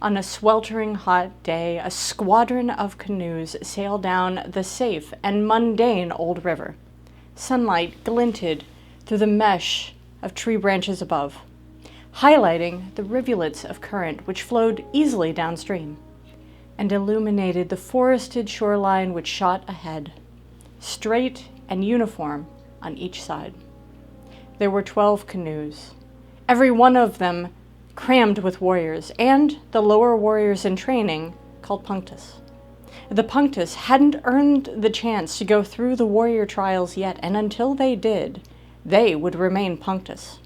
On a sweltering hot day, a squadron of canoes sailed down the safe and mundane old river. Sunlight glinted through the mesh of tree branches above, highlighting the rivulets of current which flowed easily downstream, and illuminated the forested shoreline which shot ahead, straight and uniform on each side. There were 12 canoes, every one of them crammed with warriors, and the lower warriors in training called punctus. The punctus hadn't earned the chance to go through the warrior trials yet, and until they did, they would remain punctus.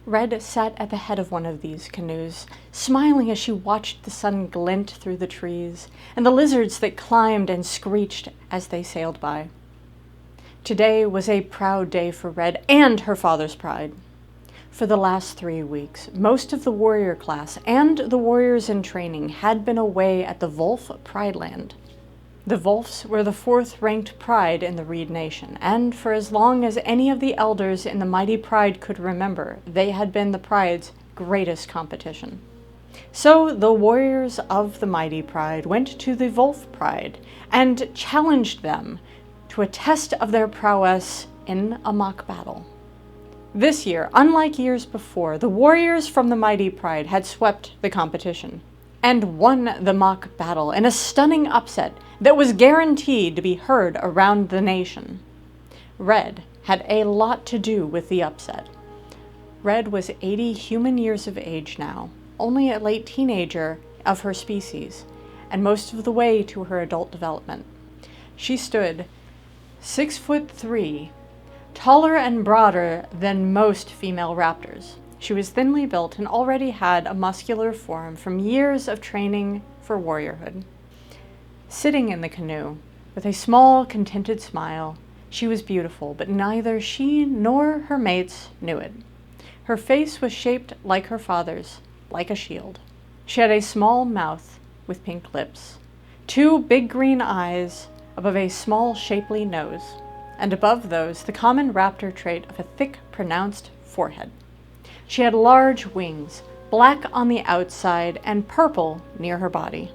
Red sat at the head of one of these canoes, smiling as she watched the sun glint through the trees and the lizards that climbed and screeched as they sailed by. Today was a proud day for Red and her father's pride. For the last 3 weeks, most of the warrior class and the warriors in training had been away at the Wolf Pride Land. The Wolfs were the 4th-ranked pride in the Reed Nation, and for as long as any of the elders in the mighty pride could remember, they had been the pride's greatest competition. So the warriors of the mighty pride went to the Wolf Pride and challenged them to a test of their prowess in a mock battle. This year, unlike years before, the warriors from the mighty pride had swept the competition and won the mock battle in a stunning upset that was guaranteed to be heard around the nation. Red had a lot to do with the upset. Red was 80 human years of age now, only a late teenager of her species, and most of the way to her adult development. She stood 6'3", taller and broader than most female raptors. She was thinly built and already had a muscular form from years of training for warriorhood. Sitting in the canoe, with a small, contented smile, she was beautiful, but neither she nor her mates knew it. Her face was shaped like her father's, like a shield. She had a small mouth with pink lips, 2 big green eyes above a small, shapely nose, and above those the common raptor trait of a thick, pronounced forehead. She had large wings, black on the outside and purple near her body.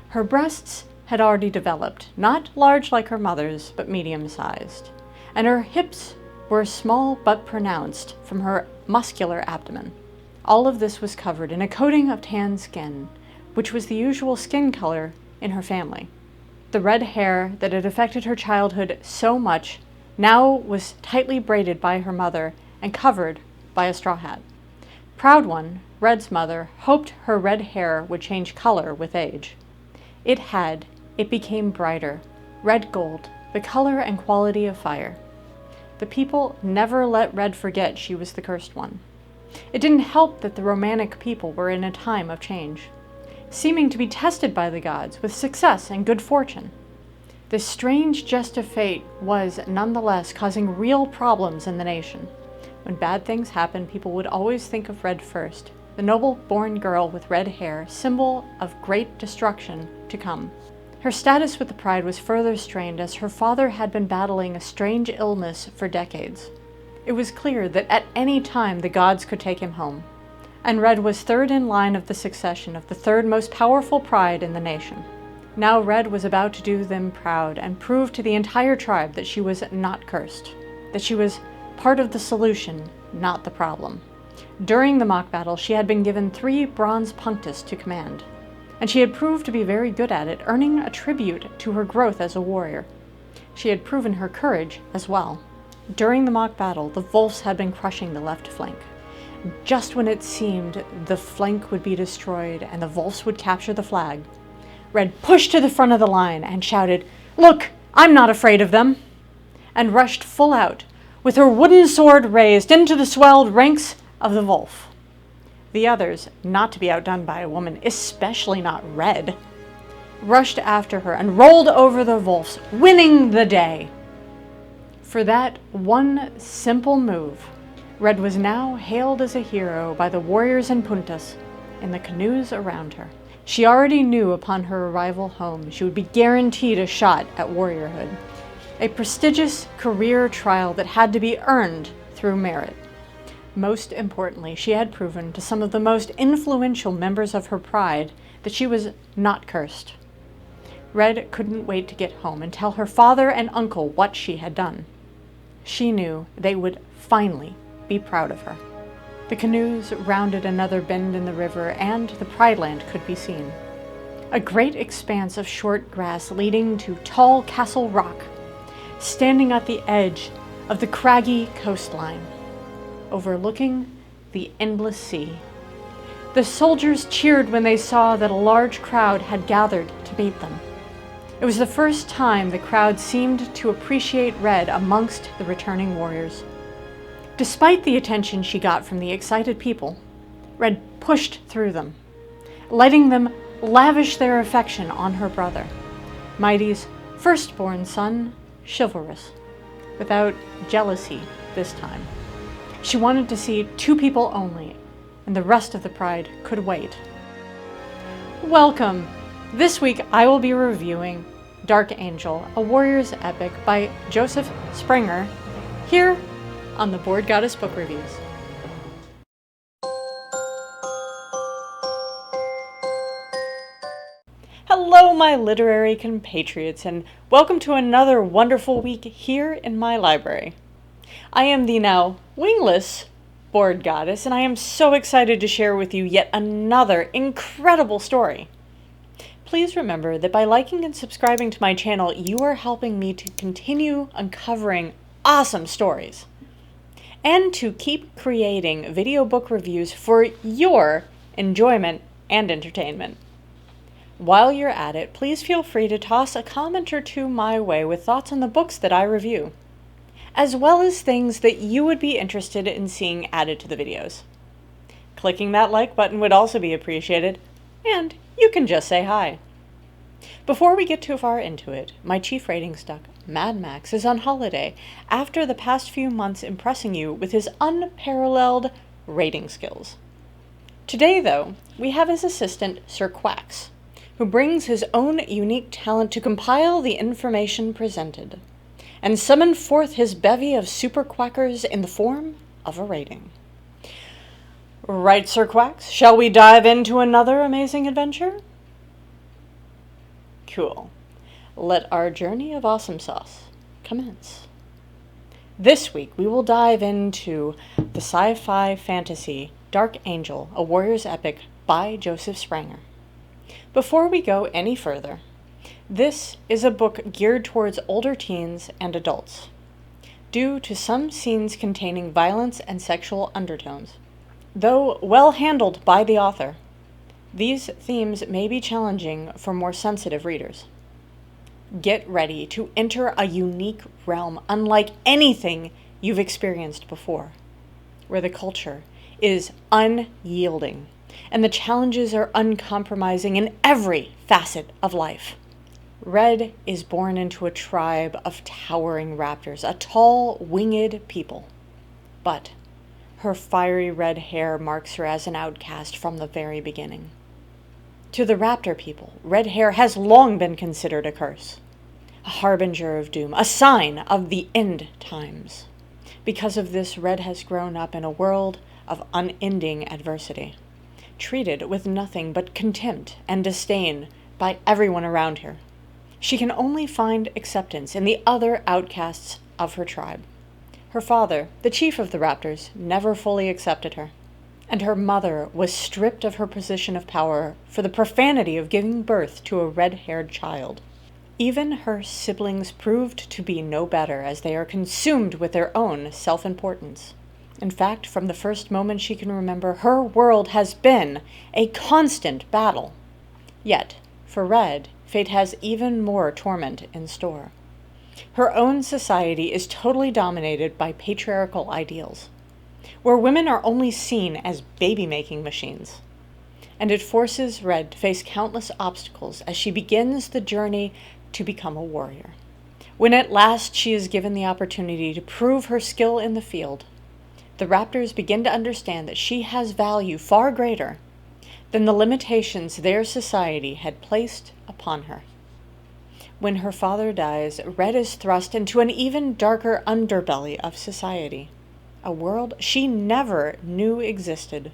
Her breasts had already developed, not large like her mother's, but medium-sized, and her hips were small but pronounced from her muscular abdomen. All of this was covered in a coating of tan skin, which was the usual skin color in her family. The red hair that had affected her childhood so much now was tightly braided by her mother and covered by a straw hat. Proud One, Red's mother, hoped her red hair would change color with age. It had. It became brighter, red gold, the color and quality of fire. The people never let Red forget she was the cursed one. It didn't help that the Romanic people were in a time of change, seeming to be tested by the gods with success and good fortune. This strange jest of fate was, nonetheless, causing real problems in the nation. When bad things happened, people would always think of Red first, the noble-born girl with red hair, symbol of great destruction to come. Her status with the pride was further strained as her father had been battling a strange illness for decades. It was clear that at any time the gods could take him home, and Red was 3rd in line of the succession of the 3rd most powerful pride in the nation. Now Red was about to do them proud and prove to the entire tribe that she was not cursed, that she was part of the solution, not the problem. During the mock battle, she had been given 3 bronze punctus to command, and she had proved to be very good at it, earning a tribute to her growth as a warrior. She had proven her courage as well. During the mock battle, the Wolves had been crushing the left flank. Just when it seemed the flank would be destroyed and the Wolves would capture the flag, Red pushed to the front of the line and shouted, "Look, I'm not afraid of them," and rushed full out, with her wooden sword raised into the swelled ranks of the Wolf. The others, not to be outdone by a woman, especially not Red, rushed after her and rolled over the Wolves, winning the day. For that one simple move, Red was now hailed as a hero by the warriors and puntas in the canoes around her. She already knew upon her arrival home she would be guaranteed a shot at warriorhood, a prestigious career trial that had to be earned through merit. Most importantly, she had proven to some of the most influential members of her pride that she was not cursed. Red couldn't wait to get home and tell her father and uncle what she had done. She knew they would finally be proud of her. The canoes rounded another bend in the river, and the Pride Land could be seen. A great expanse of short grass leading to tall Castle Rock, standing at the edge of the craggy coastline, overlooking the endless sea. The soldiers cheered when they saw that a large crowd had gathered to meet them. It was the first time the crowd seemed to appreciate Red amongst the returning warriors. Despite the attention she got from the excited people, Red pushed through them, letting them lavish their affection on her brother, Mighty's firstborn son, Chivalrous, without jealousy this time. She wanted to see 2 people only, and the rest of the pride could wait. Welcome! This week I will be reviewing Dark Angel, a warrior's epic by Joseph Sprenger, here on the Board Goddess Book Reviews. Hello, my literary compatriots, and welcome to another wonderful week here in my library. I am the now wingless Board Goddess, and I am so excited to share with you yet another incredible story. Please remember that by liking and subscribing to my channel, you are helping me to continue uncovering awesome stories and to keep creating video book reviews for your enjoyment and entertainment. While you're at it, please feel free to toss a comment or 2 my way with thoughts on the books that I review, as well as things that you would be interested in seeing added to the videos. Clicking that like button would also be appreciated, and you can just say hi. Before we get too far into it, my chief ratings duck, Mad Max, is on holiday after the past few months impressing you with his unparalleled rating skills. Today, though, we have his assistant, Sir Quacks, who brings his own unique talent to compile the information presented and summon forth his bevy of super quackers in the form of a rating. Right, Sir Quacks, shall we dive into another amazing adventure? Cool. Let our journey of awesome sauce commence. This week we will dive into the sci-fi fantasy Dark Angel, a warrior's epic by Joseph Sprenger. Before we go any further, this is a book geared towards older teens and adults, due to some scenes containing violence and sexual undertones. Though well handled by the author, these themes may be challenging for more sensitive readers. Get ready to enter a unique realm unlike anything you've experienced before, where the culture is unyielding and the challenges are uncompromising in every facet of life. Red is born into a tribe of towering raptors, a tall, winged people. But her fiery red hair marks her as an outcast from the very beginning. To the raptor people, red hair has long been considered a curse, a harbinger of doom, a sign of the end times. Because of this, Red has grown up in a world of unending adversity, treated with nothing but contempt and disdain by everyone around her. She can only find acceptance in the other outcasts of her tribe. Her father, the chief of the raptors, never fully accepted her, and her mother was stripped of her position of power for the profanity of giving birth to a red-haired child. Even her siblings proved to be no better, as they are consumed with their own self-importance. In fact, from the first moment she can remember, her world has been a constant battle. Yet, for Red, fate has even more torment in store. Her own society is totally dominated by patriarchal ideals, where women are only seen as baby-making machines. And it forces Red to face countless obstacles as she begins the journey to become a warrior. When at last she is given the opportunity to prove her skill in the field, the raptors begin to understand that she has value far greater than the limitations their society had placed upon her. When her father dies, Red is thrust into an even darker underbelly of society, a world she never knew existed.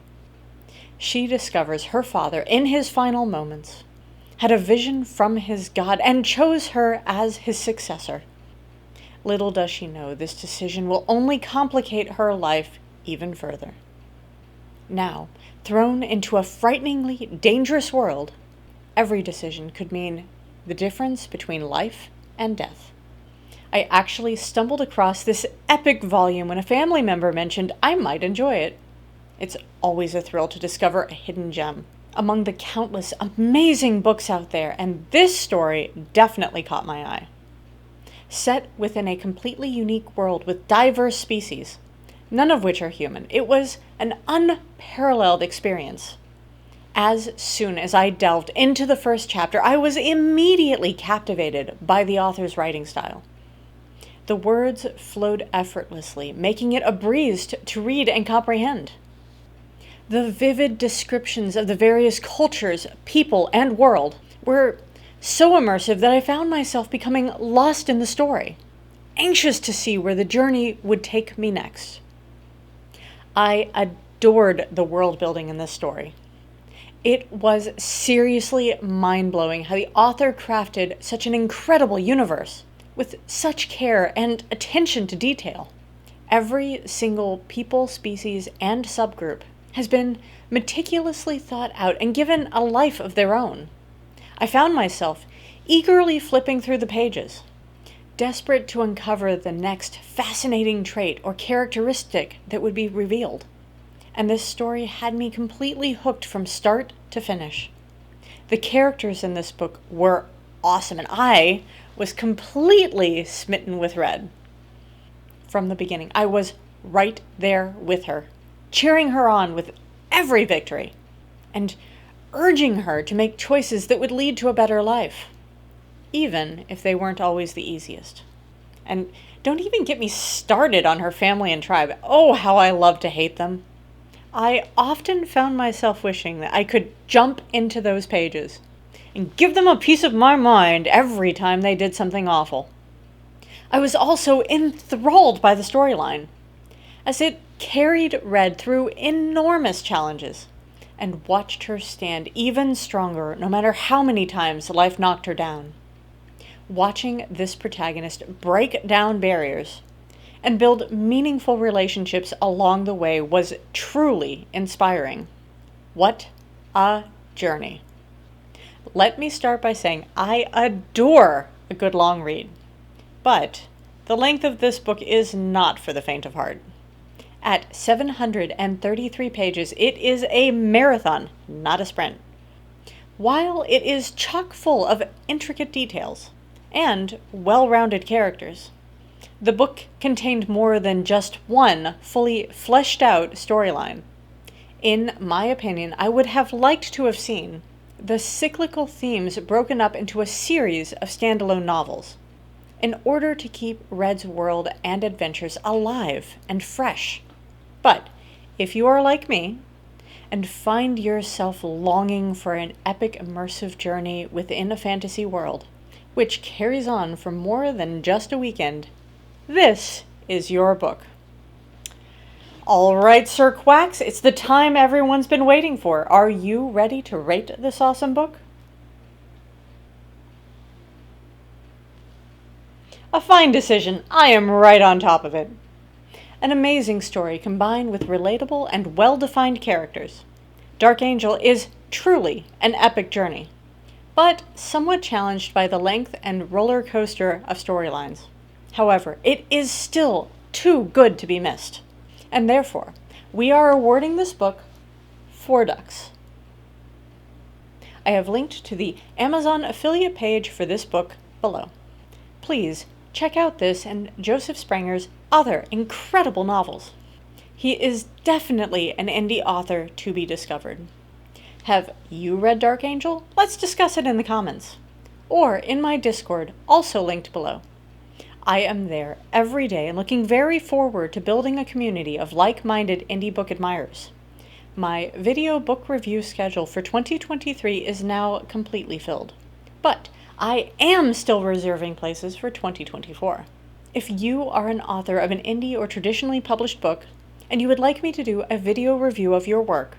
She discovers her father, in his final moments, had a vision from his God and chose her as his successor. Little does she know this decision will only complicate her life even further. Now, thrown into a frighteningly dangerous world, every decision could mean the difference between life and death. I actually stumbled across this epic volume when a family member mentioned I might enjoy it. It's always a thrill to discover a hidden gem among the countless amazing books out there, and this story definitely caught my eye. Set within a completely unique world with diverse species, none of which are human, it was an unparalleled experience. As soon as I delved into the first chapter, I was immediately captivated by the author's writing style. The words flowed effortlessly, making it a breeze to read and comprehend. The vivid descriptions of the various cultures, people, and world were so immersive that I found myself becoming lost in the story, anxious to see where the journey would take me next. I adored the world building in this story. It was seriously mind-blowing how the author crafted such an incredible universe with such care and attention to detail. Every single people, species, and subgroup has been meticulously thought out and given a life of their own. I found myself eagerly flipping through the pages, desperate to uncover the next fascinating trait or characteristic that would be revealed. And this story had me completely hooked from start to finish. The characters in this book were awesome, and I was completely smitten with Red. From the beginning, I was right there with her, cheering her on with every victory, and urging her to make choices that would lead to a better life, even if they weren't always the easiest. And don't even get me started on her family and tribe. Oh, how I love to hate them. I often found myself wishing that I could jump into those pages and give them a piece of my mind every time they did something awful. I was also enthralled by the storyline, as it carried Red through enormous challenges and watched her stand even stronger no matter how many times life knocked her down. Watching this protagonist break down barriers and build meaningful relationships along the way was truly inspiring. What a journey. Let me start by saying I adore a good long read, but the length of this book is not for the faint of heart. At 733 pages, it is a marathon, not a sprint. While it is chock full of intricate details and well-rounded characters, the book contained more than just one fully fleshed out storyline. In my opinion, I would have liked to have seen the cyclical themes broken up into a series of standalone novels in order to keep Red's world and adventures alive and fresh. But if you are like me and find yourself longing for an epic immersive journey within a fantasy world, which carries on for more than just a weekend, this is your book. All right, Sir Quacks, it's the time everyone's been waiting for. Are you ready to rate this awesome book? A fine decision. I am right on top of it. An amazing story combined with relatable and well-defined characters. Dark Angel is truly an epic journey, but somewhat challenged by the length and roller coaster of storylines. However, it is still too good to be missed, and therefore, we are awarding this book 4 ducks. I have linked to the Amazon affiliate page for this book below. Please check out this and Joseph Sprenger's other incredible novels. He is definitely an indie author to be discovered. Have you read Dark Angel? Let's discuss it in the comments, or in my Discord, also linked below. I am there every day and looking very forward to building a community of like-minded indie book admirers. My video book review schedule for 2023 is now completely filled, but I am still reserving places for 2024. If you are an author of an indie or traditionally published book and you would like me to do a video review of your work,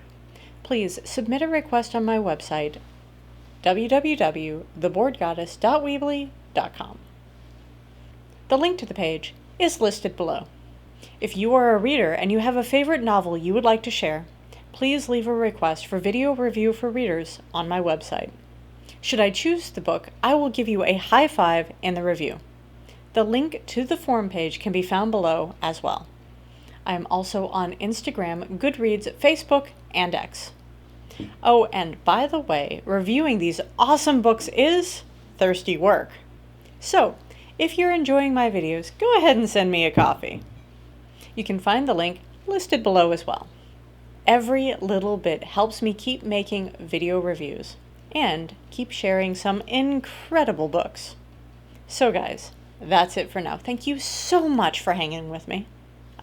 please submit a request on my website, www.theboredgoddess.weebly.com. The link to the page is listed below. If you are a reader and you have a favorite novel you would like to share, please leave a request for video review for readers on my website. Should I choose the book, I will give you a high five in the review. The link to the forum page can be found below as well. I am also on Instagram, Goodreads, Facebook, and X. Oh, and by the way, reviewing these awesome books is thirsty work. So, if you're enjoying my videos, go ahead and send me a coffee. You can find the link listed below as well. Every little bit helps me keep making video reviews and keep sharing some incredible books. So guys, that's it for now. Thank you so much for hanging with me.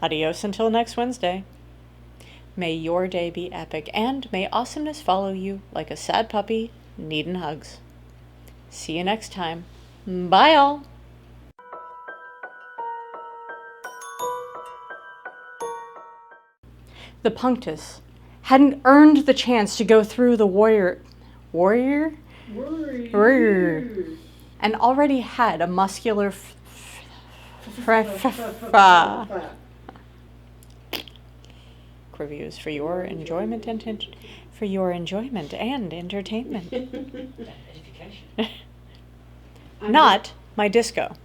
Adios until next Wednesday. May your day be epic, and may awesomeness follow you like a sad puppy needing hugs. See you next time. Bye all! The Punctus hadn't earned the chance to go through the warrior, and already had a muscular reviews for your enjoyment and entertainment. Not my disco.